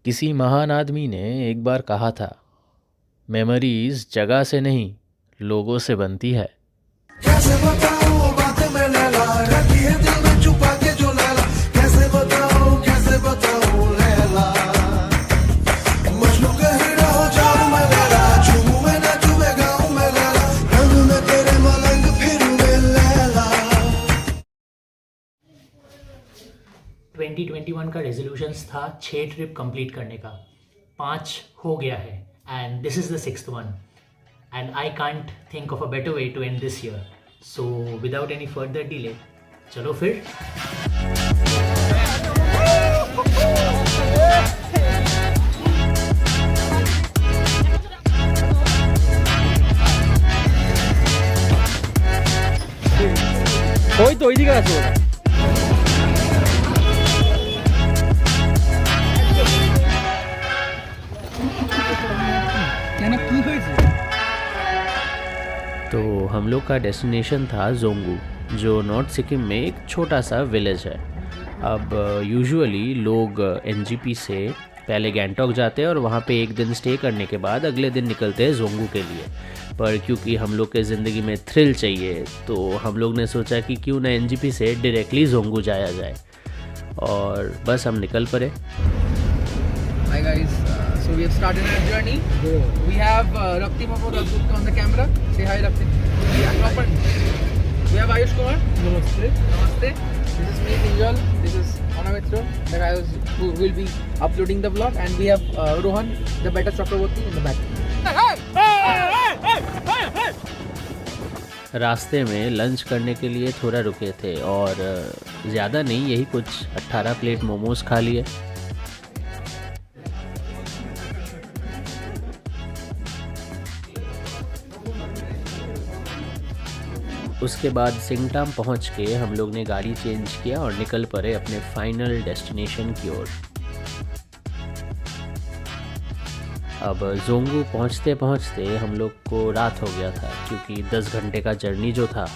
किसी महान आदमी ने एक बार कहा था, मेमोरीज जगह से नहीं, लोगों से बनती है। कैसे बताऊं बातें मैंने ला रखी है दिल में छुपा के जो लैला, कैसे बताऊं लैला, मजनू का हीरा हो जाऊं मैं लैला, झूमूं मैं नाचूं मैं गाऊं मैं लैला, रंग में तेरे मलंग फिरूं मैं लैला। 2021 का रेजोल्यूशंस था 6 ट्रिप कंप्लीट करने का, 5 हो गया है and this is the 6th one and I can't think of a better way to end this year. So without any further delay, चलो फिर ওই তো ওইদিকে আছে ওরা। কেন কি হয়েছে? तो हम लोग का डेस्टिनेशन था जोंगू, जो नॉर्थ सिक्किम में एक छोटा सा विलेज है। अब यूजुअली लोग एनजीपी से पहले गैंगटॉक जाते हैं और वहाँ पे एक दिन स्टे करने के बाद अगले दिन निकलते हैं जोंगू के लिए। पर क्योंकि हम लोग के ज़िंदगी में थ्रिल चाहिए, तो हम लोग ने सोचा कि क्यों ना एनजीपी से डायरेक्टली जोंगू जाया जाए, और बस हम निकल पड़े। Hi guys, so we have started our journey. We have Rakti Mahmood Gupta on the camera. Say hi Rakti. Yeah, we have Ayush Kumar. Namaste. Namaste. This is me, Pinjal. This is Anamitra, the guy who will be uploading the vlog. And we have Rohan, the better Chakraborty in the back. रास्ते में lunch करने के लिए थोड़ा रुके थे, और ज़्यादा नहीं, यही कुछ 18 प्लेट मोमोज खा लिए। उसके बाद सिंगटाम पहुंच के हम लोग ने गाड़ी चेंज किया और निकल पड़े अपने फाइनल डेस्टिनेशन की ओर। अब जोंगू पहुंचते पहुंचते हम लोग को रात हो गया था, क्योंकि 10 घंटे का जर्नी जो था।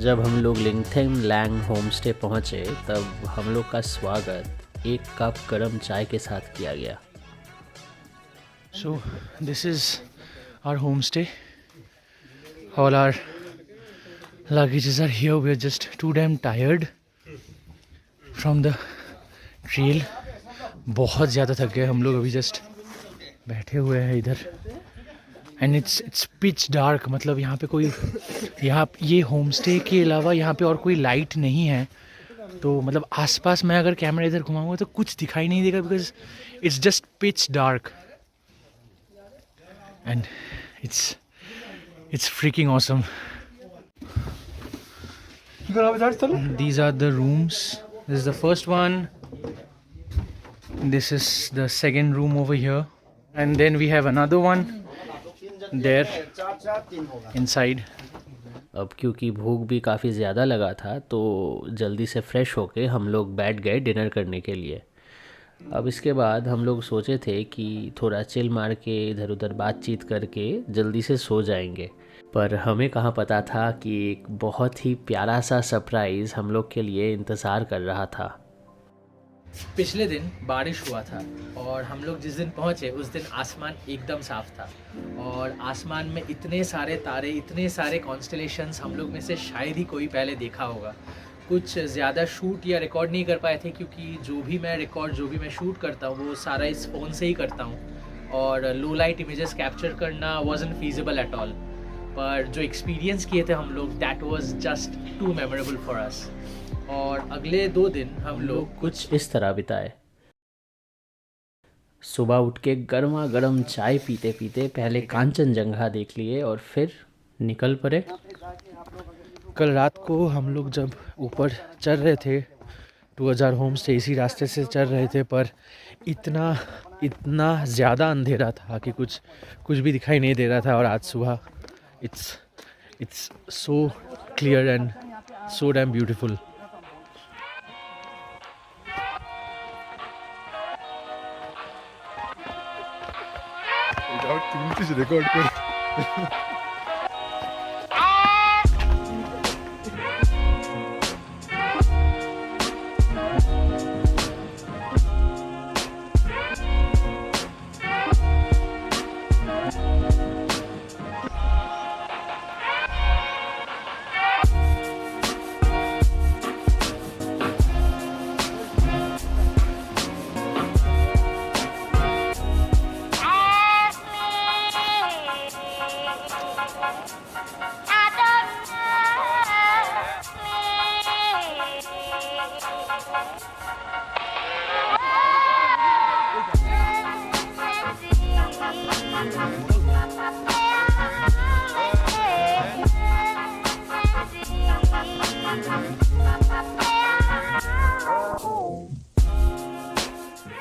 जब हम लोग लिंगथेम लैंग होम स्टे पहुँचे, तब हम लोग का स्वागत एक कप गर्म चाय के साथ किया गया। So this is our homestay. All our luggages are here. We are just too damn tired from the trail. बहुत ज़्यादा थक गए हम लोग, अभी जस्ट बैठे हुए हैं इधर। एंड इट्स पिच डार्क, मतलब यहाँ पे कोई, यहाँ ये होमस्टे के अलावा यहाँ पे और कोई लाइट नहीं है। तो मतलब आसपास मैं अगर कैमरा इधर घुमाऊंगा तो कुछ दिखाई नहीं देगा, because it's just pitch dark and it's freaking awesome. These are the rooms. This is the first one. This is the second room over here, and then we have another one there inside. अब क्योंकि भूख भी काफ़ी ज़्यादा लगा था, तो जल्दी से फ्रेश होके हम लोग बैठ गए डिनर करने के लिए। अब इसके बाद हम लोग सोचे थे कि थोड़ा चिल मार के इधर उधर बातचीत करके जल्दी से सो जाएंगे, पर हमें कहाँ पता था कि एक बहुत ही प्यारा सा सरप्राइज़ हम लोग के लिए इंतज़ार कर रहा था। पिछले दिन बारिश हुआ था और हम लोग जिस दिन पहुँचे उस दिन आसमान एकदम साफ था, और आसमान में इतने सारे तारे, इतने सारे कॉन्स्टलेशंस हम लोग में से शायद ही कोई पहले देखा होगा। कुछ ज़्यादा शूट या रिकॉर्ड नहीं कर पाए थे, क्योंकि जो भी मैं शूट करता हूँ वो सारा इस फ़ोन से ही करता हूँ, और लो लाइट इमेजेस कैप्चर करना वाज़न्ट फीजिबल एट ऑल। पर जो एक्सपीरियंस किए थे हम लोग, that was just too memorable for us. और अगले 2 दिन हम लोग कुछ इस तरह बिताए। सुबह उठ के गर्मा गर्म चाय पीते पीते पहले कांचनजंगा देख लिए और फिर निकल पड़े। कल रात को हम लोग जब ऊपर चढ़ रहे थे 2000 होम स्टे, इसी रास्ते से चढ़ रहे थे, पर इतना ज़्यादा अंधेरा था कि कुछ भी दिखाई नहीं दे रहा था। और आज सुबह it's so clear and so damn beautiful. Record कर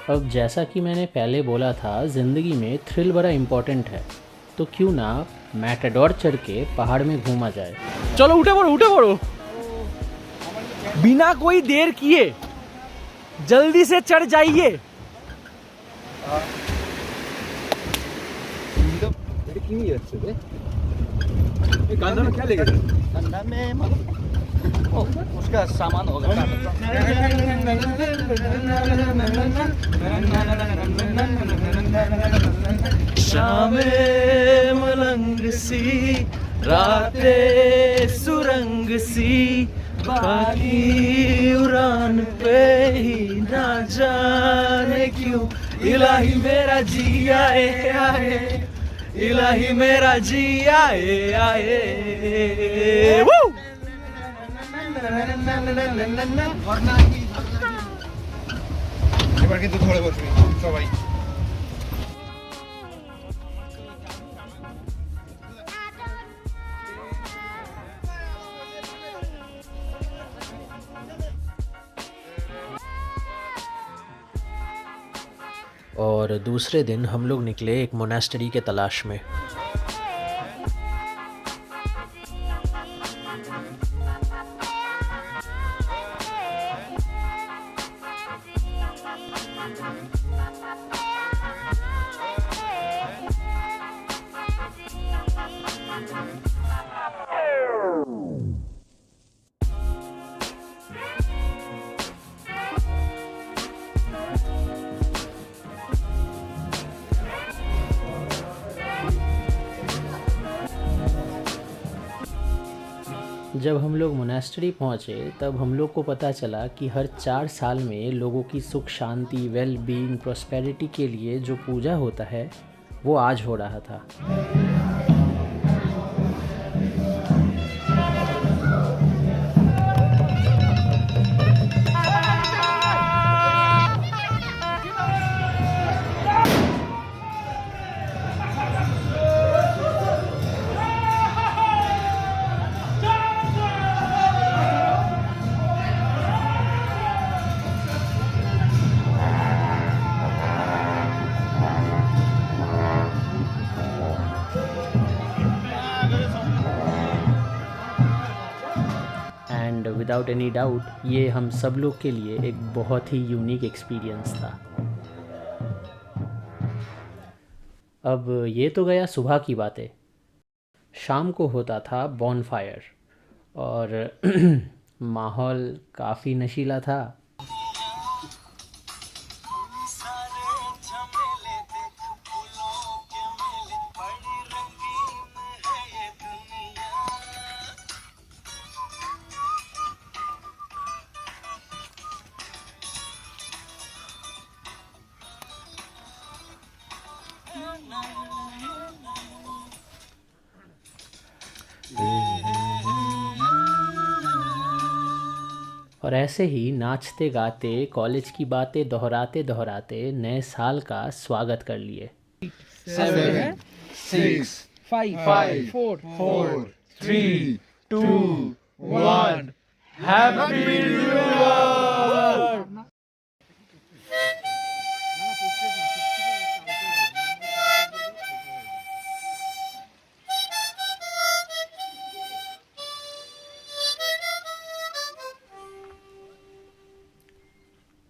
अब जैसा कि मैंने पहले बोला था, ज़िंदगी में थ्रिल बड़ा इम्पोर्टेंट है, तो क्यों ना मैटाडोर चढ़ के पहाड़ में घूमा जाए। चलो उठे पड़ो बिना कोई देर किए जल्दी से चढ़ जाइए। कंधा में क्या लेगा? कंधा में उसका सामान होगा। शामे मलंग सी रातें सुरंग सी बाकी उड़ान पे ही ना जाने क्यों इलाही मेरा जी आए आए इलाही मेरा जी आए आए। এবার কিন্তু ধরে বসবি সবাই। और दूसरे दिन हम लोग निकले एक मोनास्टरी के तलाश में। जब हम लोग मोनास्टरी पहुँचे तब हम लोग को पता चला कि हर 4 साल में लोगों की सुख शांति, वेल बीइंग, प्रॉस्पेरिटी के लिए जो पूजा होता है वो आज हो रहा था। एंड विदाउट एनी डाउट ये हम सब लोग के लिए एक बहुत ही यूनिक एक्सपीरियंस था। अब ये तो गया सुबह की बातें। शाम को होता था बॉनफायर और माहौल काफ़ी नशीला था। और ऐसे ही नाचते गाते कॉलेज की बातें दोहराते दोहराते नए साल का स्वागत कर लिए। 7 6 5 4 4 3 2 1 हैप्पी न्यू ईयर।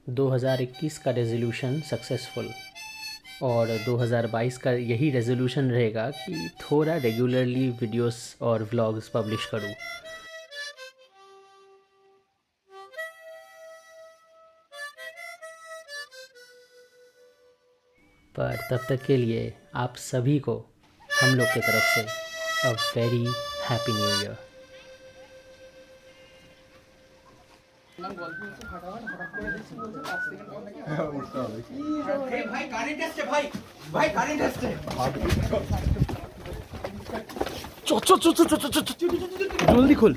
2021 का रेजोल्यूशन सक्सेसफुल और 2022 का यही रेजोल्यूशन रहेगा कि थोड़ा रेगुलरली वीडियोस और व्लॉग्स पब्लिश करूं। पर तब तक के लिए आप सभी को हम लोग की तरफ से a very happy new year. भाई कारेंट टेस्ट है भाई कारेंट टेस्ट है। जल्दी खोल।